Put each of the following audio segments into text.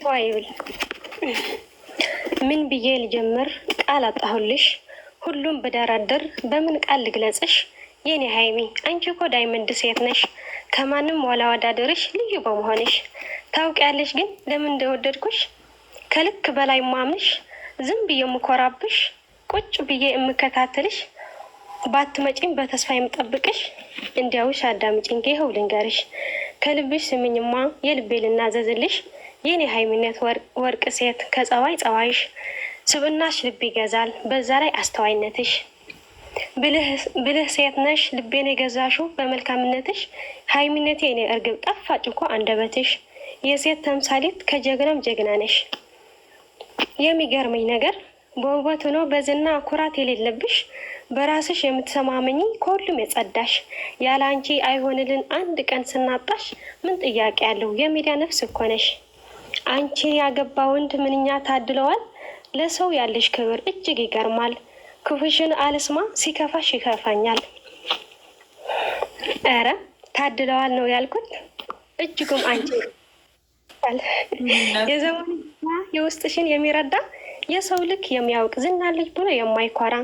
ዋይብል ምን ብዬ ልጀምር? ቃል አጣሁልሽ። ሁሉም በደራደር በምን ቃል ልግለጽሽ? የኔ ሀይሚ አንቺ እኮ ዳይመንድ ሴት ነሽ። ከማንም ዋላወዳደርሽ ልዩ በመሆንሽ ታውቂያለሽ። ግን ለምን እንደወደድኩሽ ከልክ በላይ ማምንሽ፣ ዝም ብዬ የምኮራብሽ፣ ቁጭ ብዬ የምከታተልሽ፣ ባትመጪም በተስፋ የምጠብቅሽ። እንዲያውሽ አዳምጪኝ ይኸው ልንገርሽ፣ ከልብሽ ስምኝማ የልቤ ልናዘዝልሽ። የኔ ሀይሚነት ወርቅ ሴት ከጸባይ ጸባይሽ፣ ስብናሽ ልብ ይገዛል በዛ ላይ አስተዋይነትሽ። ብልህ ሴት ነሽ ልቤን የገዛሹ በመልካምነትሽ። ሀይሚነቴ የኔ እርግብ ጣፋጭ እኮ አንደበትሽ። የሴት ተምሳሌት ከጀግናም ጀግና ነሽ። የሚገርመኝ ነገር በውበት ሆኖ በዝና ኩራት የሌለብሽ፣ በራስሽ የምትሰማመኝ ከሁሉም የጸዳሽ። ያለ አንቺ አይሆንልን አንድ ቀን ስናጣሽ፣ ምን ጥያቄ ያለው የሚዲያ ነፍስ እኮ ነሽ። አንቺን ያገባ ወንድ ምንኛ ታድለዋል። ለሰው ያለሽ ክብር እጅግ ይገርማል። ክፉሽን አልስማ ሲከፋሽ ይከፋኛል። ኧረ ታድለዋል ነው ያልኩት። እጅጉም አንቺ የዘመኑ የውስጥሽን የሚረዳ የሰው ልክ የሚያውቅ ዝና ልጅ ብሎ የማይኮራ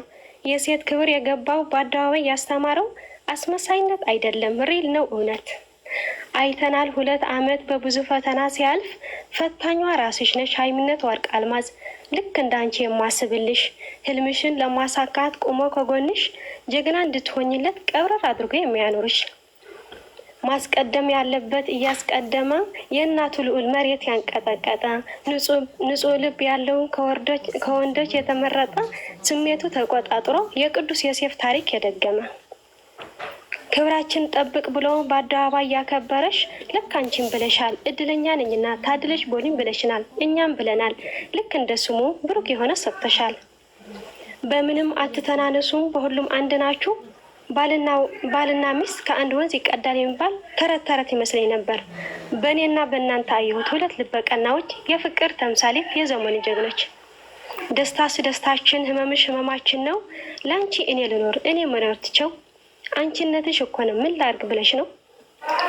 የሴት ክብር የገባው በአደባባይ ያስተማረው አስመሳይነት አይደለም ሪል ነው እውነት። አይተናል 2 ዓመት በብዙ ፈተና ሲያልፍ፣ ፈታኟ ራስሽ ነሽ ሀይሚነት ወርቅ አልማዝ። ልክ እንዳንቺ የማስብልሽ ህልምሽን ለማሳካት ቁሞ ከጎንሽ፣ ጀግና እንድትሆኝለት ቀብረር አድርጎ የሚያኖርሽ። ማስቀደም ያለበት እያስቀደመ የእናቱ ልዑል መሬት ያንቀጠቀጠ፣ ንጹሕ ልብ ያለው ከወንዶች የተመረጠ፣ ስሜቱ ተቆጣጥሮ የቅዱስ ዮሴፍ ታሪክ የደገመ፣ ክብራችን ጠብቅ ብሎ በአደባባይ ያከበረሽ። ልክ አንቺን ብለሻል እድለኛ ነኝና ታድለሽ ቦሊም ብለሽናል፣ እኛም ብለናል። ልክ እንደ ስሙ ብሩክ የሆነ ሰጥተሻል። በምንም አትተናነሱም፣ በሁሉም አንድ ናችሁ። ባልና ሚስት ከአንድ ወንዝ ይቀዳል የሚባል ተረት ተረት ይመስለኝ ነበር። በእኔና በእናንተ አየሁት 2 ልበቀናዎች፣ የፍቅር ተምሳሌት፣ የዘመኑ ጀግኖች። ደስታስ ደስታችን፣ ህመምሽ ህመማችን ነው። ለአንቺ እኔ ልኖር እኔ መኖር ትቸው፣ አንቺነትሽ እኮ ነው ምን ላርግ ብለሽ ነው።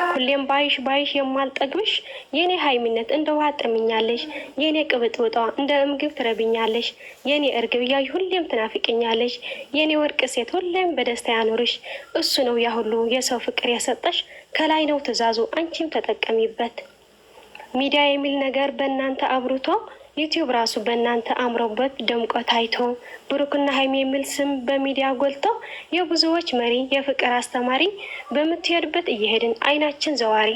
ሁሌም ባይሽ የማልጠግብሽ የኔ ሀይሚነት እንደ ውሃ ጠምኛለሽ። የኔ ቅብጥብጧ እንደ ምግብ ትረብኛለሽ። የኔ እርግብ እያዩ ሁሌም ትናፍቅኛለሽ። የኔ ወርቅ ሴት ሁሌም በደስታ ያኖርሽ። እሱ ነው ያ ሁሉ የሰው ፍቅር የሰጠሽ። ከላይ ነው ትእዛዙ አንቺም ተጠቀሚበት። ሚዲያ የሚል ነገር በእናንተ አብሩቶ፣ ዩቲዩብ ራሱ በእናንተ አምሮበት ደምቆ ታይቶ፣ ብሩክና ሀይሚ የሚል ስም በሚዲያ ጎልቶ፣ የብዙዎች መሪ የፍቅር አስተማሪ፣ በምትሄድበት እየሄድን አይናችን ዘዋሪ።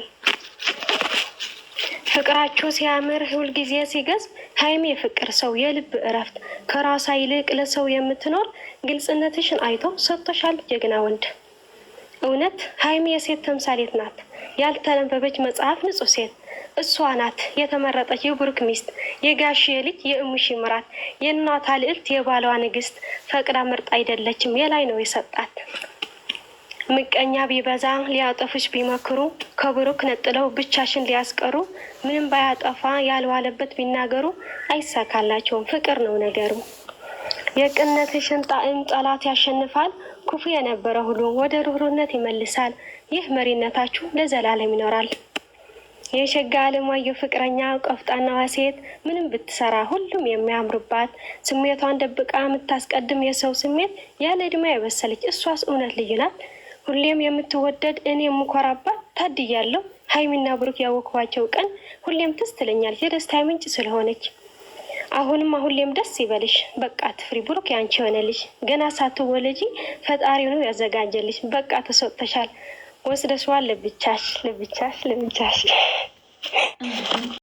ፍቅራችሁ ሲያምር ሁልጊዜ ሲገዝብ፣ ሀይሚ የፍቅር ሰው የልብ እረፍት፣ ከራሷ ይልቅ ለሰው የምትኖር፣ ግልጽነትሽን አይቶ ሰጥቶሻል ጀግና ወንድ። እውነት ሀይሚ የሴት ተምሳሌት ናት፣ ያልተነበበች መጽሐፍ ንጹህ ሴት። እሷ ናት የተመረጠች የብሩክ ሚስት፣ የጋሽዬ ልጅ፣ የእሙሽ ምራት፣ የእናቷ ልዕልት፣ የባሏ ንግስት። ፈቅዳ ምርጥ አይደለችም የላይ ነው የሰጣት። ምቀኛ ቢበዛ ሊያጠፉሽ ቢመክሩ፣ ከብሩክ ነጥለው ብቻሽን ሊያስቀሩ፣ ምንም ባያጠፋ ያልዋለበት ቢናገሩ፣ አይሳካላቸውም ፍቅር ነው ነገሩ። የቅንነትሽን ጣዕም ጠላት ያሸንፋል፣ ክፉ የነበረ ሁሉ ወደ ሩህሩህነት ይመልሳል። ይህ መሪነታችሁ ለዘላለም ይኖራል። የሸጋ አለማየሁ ፍቅረኛ ቆፍጣናዋ ሴት፣ ምንም ብትሰራ ሁሉም የሚያምርባት፣ ስሜቷን ደብቃ የምታስቀድም የሰው ስሜት፣ ያለ ዕድሜ የበሰለች እሷስ እውነት ልዩ ናት። ሁሌም የምትወደድ እኔ የምኮራባት ታድያለሁ። ሀይሚና ብሩክ ያወቅኋቸው ቀን ሁሌም ትዝ ትለኛለች የደስታ ምንጭ ስለሆነች። ሁሌም ደስ ይበልሽ፣ በቃ ትፍሪ፣ ብሩክ ያንቺ ሆነልሽ። ገና ሳትወለጂ ፈጣሪ ነው ያዘጋጀልሽ። በቃ ተሰጥተሻል፣ ወስደሽዋል ለብቻሽ።